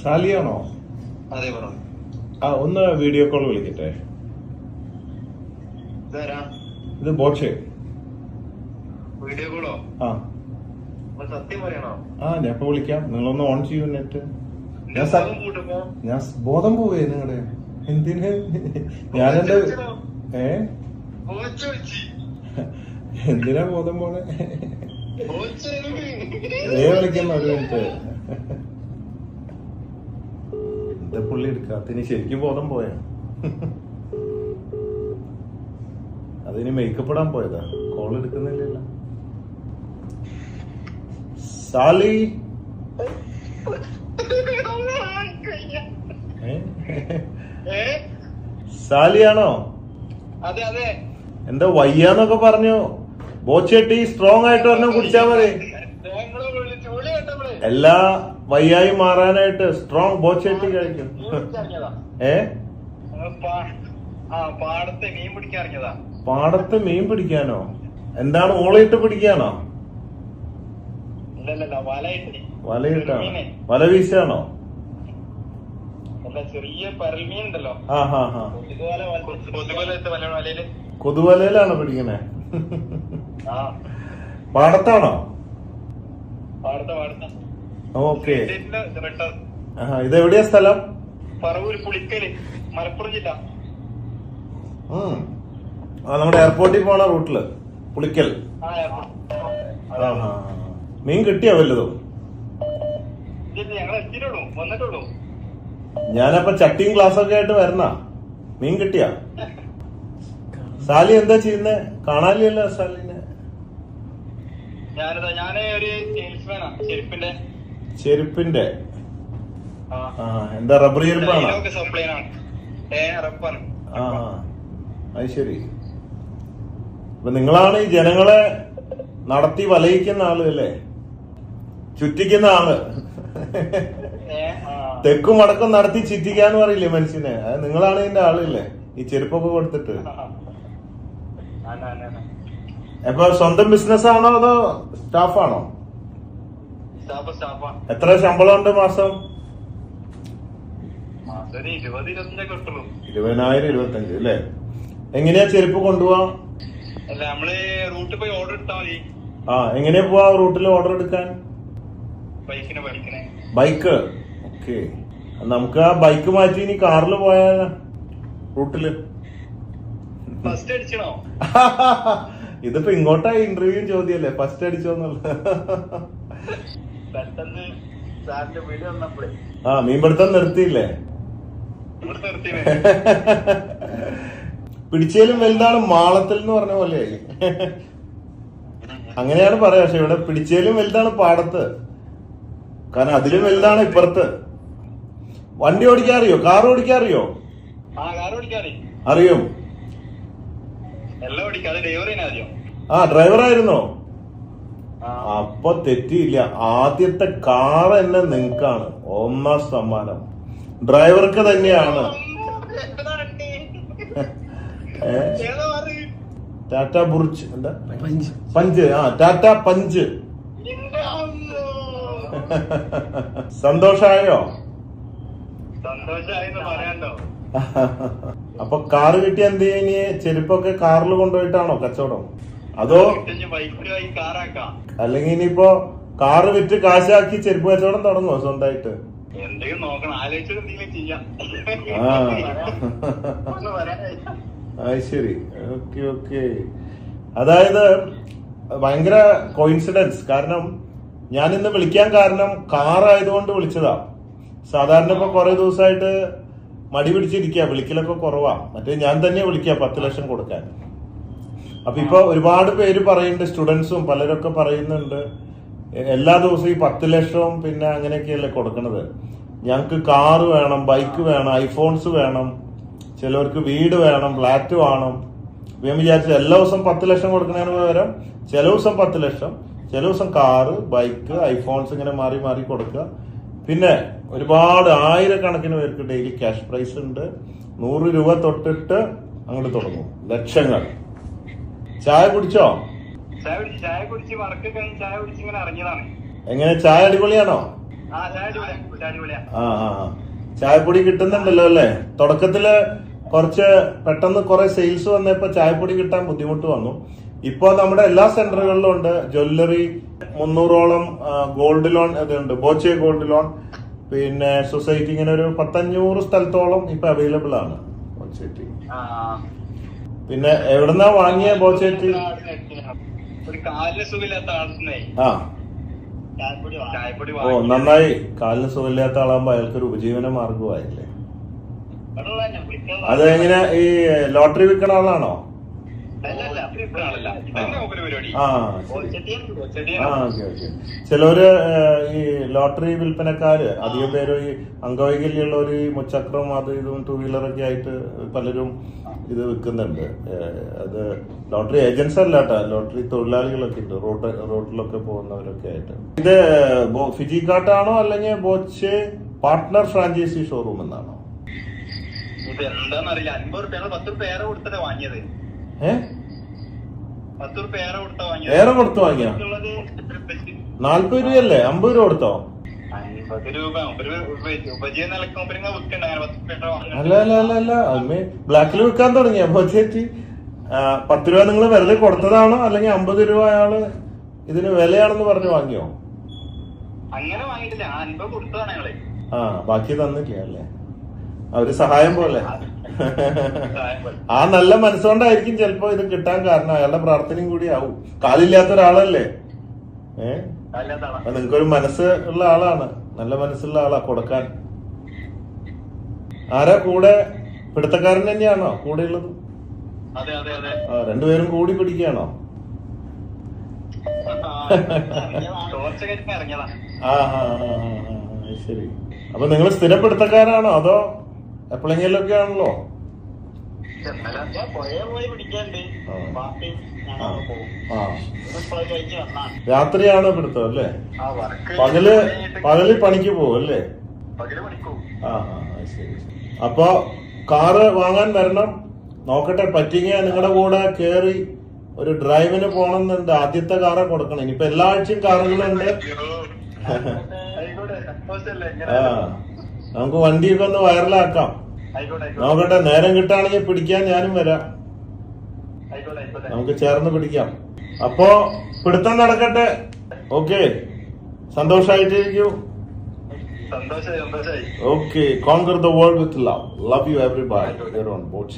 സാലിയാണോ? അതെ പറഞ്ഞു. ഒന്ന് വീഡിയോ കോൾ വിളിക്കട്ടെ. ഇത് ബോച്ചെ. വീഡിയോ കോളോ? സത്യം പറയണോ? ഞാൻ ഇപ്പൊ വിളിക്കാം. നിങ്ങളൊന്ന് ഓൺ ചെയ്യൂ നെറ്റ്. ഞാൻ ബോധം പോവേ നിങ്ങളുടെ എന്തിന്? ഞാനെന്റെ എന്തിനാ ബോധം പോണേ? വിളിക്കുന്ന ഒരു മിനിറ്റ്. എന്താ പുള്ളി എടുക്കാത്തിന്? ശരിക്കും ബോധം പോയാ? അതിന് മേക്കപ്പ് ഇടാൻ പോയതാ. കോൾ എടുക്കുന്നില്ലല്ലോ. സാലി സാലിയാണോ? അതെ അതെ. എന്താ വയ്യാന്നൊക്കെ പറഞ്ഞു. ബോച്ചേട്ടി സ്ട്രോങ് ആയിട്ട് പറഞ്ഞു കുടിച്ചാ മതി. എല്ലാ വയ്യായി മാറാനായിട്ട് സ്ട്രോങ് ബോച്ചേട്ടി കഴിക്കും. പാടത്ത് മീൻ പിടിക്കാനോ? എന്താണ് ഓളയിട്ട് പിടിക്കാനോ? വലയിട്ടാണോ? വല വീശാണോ? ചെറിയ പരൽമീൻ ഉണ്ടല്ലോ. കൊതുവലയിലാണോ പിടിക്കണേ? പാടത്താണോ? ഓക്കെ. ഇതെവിടെയാ സ്ഥലം? പറവൂര് പുളിക്കല്, മലപ്പുറം ജില്ല. നമ്മുടെ എയർപോർട്ടിൽ പോണ റൂട്ടില് പുളിക്കൽ. മീൻ കിട്ടിയോ വല്ലതും? ഞങ്ങൾ എത്തിയിട്ടുള്ളൂ, വന്നിട്ടുള്ളൂ. ഞാനപ്പൊ ചട്ടിയും ഗ്ലാസ്സൊക്കെ ആയിട്ട് വരണ. മീൻ കിട്ടിയാ? സാലി എന്താ ചെയ്യുന്നേ? കാണാനില്ലല്ലോ സാലിനെ. ഞാനൊരു സെയിൽസ്മാനാ ചെരുപ്പിന്റെ. എന്താ റബ്ബർ ചെരുപ്പാണോ? അത് ശരി. അപ്പൊ നിങ്ങളാണ് ഈ ജനങ്ങളെ നടത്തി വലയിക്കുന്ന ആള് അല്ലേ? ചുറ്റിക്കുന്ന ആള്. തെക്കും വടക്കും നടത്തി ചുറ്റിക്കാന്ന് പറയില്ലേ മനുഷ്യനെ? അത് നിങ്ങളാണ് ഇതിന്റെ ആളില്ലേ? ഈ ചെരുപ്പൊക്കെ കൊടുത്തിട്ട്. അപ്പൊ സ്വന്തം ബിസിനസ് ആണോ അതോ സ്റ്റാഫാണോ? എത്ര ശമ്പളം ഉണ്ട് മാസം? 20,000 25 അല്ലേ? എങ്ങനെയാ ചെരുപ്പ് കൊണ്ടുപോവാ? എങ്ങനെയാ പോവാ റൂട്ടിൽ ഓർഡർ എടുക്കാൻ? ബൈക്ക്. ഓക്കെ. നമുക്ക് ആ ബൈക്ക് മാറ്റി ഇനി കാറിൽ പോയാലോ റൂട്ടില്? ഇതിപ്പോ ഇങ്ങോട്ടാ ഇന്റർവ്യൂ ചോദ്യല്ലേ? ഫസ്റ്റ് അടിച്ചോന്നുള്ള. മീൻപിടുത്തം നിർത്തിയില്ലേ? പിടിച്ചേലും വലുതാണ് മാളത്തിൽ എന്ന് പറഞ്ഞ പോലെ. അങ്ങനെയാണ് പറയാ. പക്ഷെ ഇവിടെ പിടിച്ചേലും വലുതാണ് പാടത്ത്. കാരണം അതിലും വലുതാണ് ഇപ്പുറത്ത്. വണ്ടി ഓടിക്കാറിയോ? കാർ ഓടിക്കാറിയോ? അറിയും. ഡ്രൈവറായിരുന്നോ? അപ്പൊ തെറ്റിയില്ല. ആദ്യത്തെ കാർ തന്നെ നിങ്ങൾക്കാണ്. 1ാം സമ്മാനം ഡ്രൈവർക്ക് തന്നെയാണ്. ടാറ്റ ബുർജ് എന്താ പഞ്ച്? ടാറ്റ പഞ്ച്. സന്തോഷായോ? അപ്പൊ കാറ് കിട്ടിയ എന്ത് ചെയ്യ? ചെരുപ്പൊക്കെ കാറിൽ കൊണ്ടുപോയിട്ടാണോ കച്ചവടം? അതോ അല്ലെങ്കിൽ ഇനിയിപ്പോ കാറ് വിറ്റ് കാശാക്കി ചെരുപ്പ് കച്ചവടം തുടങ്ങുമോ സ്വന്തമായിട്ട്? ശരി. Okay okay. അതായത് ഭയങ്കര കോയിൻസിഡൻസ്. കാരണം ഞാൻ ഇന്ന് വിളിക്കാൻ കാരണം കാറായതുകൊണ്ട് വിളിച്ചതാ. സാധാരണ ഇപ്പൊ കുറെ ദിവസമായിട്ട് മടി പിടിച്ചിരിക്കുക, വിളിക്കലൊക്കെ കുറവാ. മറ്റേ ഞാൻ തന്നെ വിളിക്കുക 10 ലക്ഷം കൊടുക്കാൻ. അപ്പൊ ഇപ്പൊ ഒരുപാട് പേര് പറയുന്നുണ്ട്, സ്റ്റുഡൻസും പലരൊക്കെ പറയുന്നുണ്ട് എല്ലാ ദിവസവും ഈ 10 ലക്ഷവും പിന്നെ അങ്ങനെയൊക്കെയല്ലേ കൊടുക്കണത്. ഞങ്ങക്ക് കാറ് വേണം, ബൈക്ക് വേണം, ഐഫോൺസ് വേണം, ചിലവർക്ക് വീട് വേണം, ഫ്ലാറ്റ് വേണം. ഞാൻ വിചാരിച്ചു എല്ലാ ദിവസം 10 ലക്ഷം കൊടുക്കുന്നതിന് പകരം ചില ദിവസം 10 ലക്ഷം, ചില ദിവസം കാറ്, ബൈക്ക്, ഐഫോൺസ് ഇങ്ങനെ മാറി മാറി കൊടുക്കുക. പിന്നെ ഒരുപാട് ആയിരക്കണക്കിന് പേർക്ക് ഡെയിലി ക്യാഷ് പ്രൈസ് ഉണ്ട്. 100 രൂപ തൊട്ടിട്ട് അങ്ങോട്ട് തുടങ്ങും ലക്ഷങ്ങൾ. ചായ കുടിച്ചോ? ചായ കുടിച്ച് വർക്ക് കഴിഞ്ഞ് ചായ കുടിച്ച് ഇങ്ങനെ ഇറങ്ങിയതാണ്. എങ്ങനെ ചായ അടിപൊളിയാണോ? ആ ചായ അടിപൊളിയാ, ചായ അടിപൊളിയാ. ആ ചായപ്പൊടി കിട്ടുന്നുണ്ടല്ലോ അല്ലേ? തുടക്കത്തില് കുറച്ച് പെട്ടെന്ന് കുറെ സെയിൽസ് വന്നപ്പോ ചായപ്പൊടി കിട്ടാൻ ബുദ്ധിമുട്ട് വന്നു. ഇപ്പൊ നമ്മുടെ എല്ലാ സെന്ററുകളിലും ഉണ്ട്. ജ്വല്ലറി 300ഓളം ഗോൾഡ് ലോൺ ഇതുണ്ട്, ബോച്ചെ ഗോൾഡ് ലോൺ, പിന്നെ സൊസൈറ്റി, ഇങ്ങനെ ഒരു 100-500 സ്ഥലത്തോളം ഇപ്പൊ അവൈലബിൾ ആണ് ബോച്ചേറ്റി. ആ, പിന്നെ എവിടെന്നാ വാങ്ങിയ ബോച്ചേറ്റി? ഒരു കാലിന് സുഖമില്ലാത്ത ആളിനെ ആ ചായപ്പൊടി ഓ നന്നായി. കാലിന് സുഖമില്ലാത്ത ആളാകുമ്പോ അയാൾക്കൊരു ഉപജീവന മാർഗമായില്ലേ. അത് എങ്ങനെ ഈ ലോട്ടറി വിൽക്കണ ആളാണോ? ആ ഓക്കെ ഓക്കെ. ചിലര് ഈ ലോട്ടറി വിൽപ്പനക്കാര് അധികം പേര് ഈ അംഗവൈകല്യമുള്ളവർ ഈ മുച്ചക്രം അത് ഇതും 2 വീലറൊക്കെ ആയിട്ട് പലരും ഇത് വിൽക്കുന്നുണ്ട്. അത് ലോട്ടറി ഏജൻസ് അല്ല കേട്ടോ, ലോട്ടറി തൊഴിലാളികളൊക്കെ ഉണ്ട്, റോഡിലൊക്കെ പോകുന്നവരൊക്കെ ആയിട്ട്. ഇത് ഫിജി കാർട്ടാണോ അല്ലെങ്കിൽ ബോച്ചെ പാർട്ട്ണർ ഫ്രാഞ്ചൈസി ഷോറൂം എന്നാണോ? ഇത് എന്താന്നറിയില്ല. 50 റുപ്യ 10 റുപ്യ ഏറെ കൊടുത്തിട്ട് വാങ്ങിയത്. 10 റുപ്യ ഏറെ കൊടുത്താ വാങ്ങിയത്. ഏറെ കൊടുത്തു വാങ്ങിയ 40 രൂപയല്ലേ? 50 രൂപ കൊടുത്തോ? 50 രൂപ ഉപജീവന നിലക്കുമ്പോ വിൽക്കണ്ട. അങ്ങനെ 10 റുപ്യ വാങ്ങി. അല്ല അല്ല അല്ല അല്ല അമ്മേ ബ്ലാക്കിൽ വിൽക്കാൻ തുടങ്ങിയ ബോച്ചേറ്റി. 10 രൂപ നിങ്ങൾ വെറുതെ കൊടുത്തതാണോ അല്ലെങ്കിൽ 50 രൂപ അയാള് ഇതിന് വിലയാണെന്ന് പറഞ്ഞു വാങ്ങിയോ? അങ്ങനെ വാങ്ങിയിട്ടില്ല. 50 കൊടുത്തതാണ് ഞങ്ങള്. ബാക്കി തന്നില്ല അല്ലേ? ഒരു സഹായം പോലെ. ആ നല്ല മനസ്സുകൊണ്ടായിരിക്കും ചിലപ്പോ ഇത് കിട്ടാൻ കാരണം. അയാളുടെ പ്രാർത്ഥനയും കൂടി ആവും. കാലില്ലാത്ത ഒരാളല്ലേ? അപ്പൊ നിങ്ങൾക്കൊരു മനസ്സ് ഉള്ള ആളാണ്, നല്ല മനസ്സുള്ള ആളാ കൊടുക്കാൻ. ആരാ കൂടെ? പിടുത്തക്കാരൻ തന്നെയാണോ കൂടെ ഉള്ളത്? അതെ അതെ അതെ. രണ്ടുപേരും കൂടി പിടിക്കുകയാണോ? ഇറങ്ങിയതാ. ശരി. അപ്പൊ നിങ്ങൾ സ്ഥിരപ്പെടുത്തക്കാരാണോ അതോ എപ്പോഴെങ്കിലും ഒക്കെ ആണല്ലോ? രാത്രിയാണോ പിടുത്തം അല്ലേ? പകല് പണിക്ക് പോകും അല്ലേ? ശരി. അപ്പൊ കാറ് വാങ്ങാൻ വരണം. നോക്കട്ടെ, പറ്റിങ്ങ നിങ്ങളുടെ കൂടെ കേറി ഒരു ഡ്രൈവിന് പോണെന്നുണ്ട്. ആദ്യത്തെ കാറെ കൊടുക്കണം. ഇനിയിപ്പോ എല്ലാ ആഴ്ചയും കാറുകളുണ്ട്. നമുക്ക് വണ്ടിയൊക്കെ ഒന്ന് വൈറലാക്കാം. നോക്കട്ടെ, നേരം കിട്ടുകയാണെങ്കിൽ പിടിക്കാൻ ഞാനും വരാം. നമുക്ക് ചേർന്ന് പിടിക്കാം. അപ്പോ പിടുത്തം നടക്കട്ടെ. Okay, സന്തോഷായിട്ടിരിക്കൂ. Okay, conquer the world with love. Love you everybody. You're on board.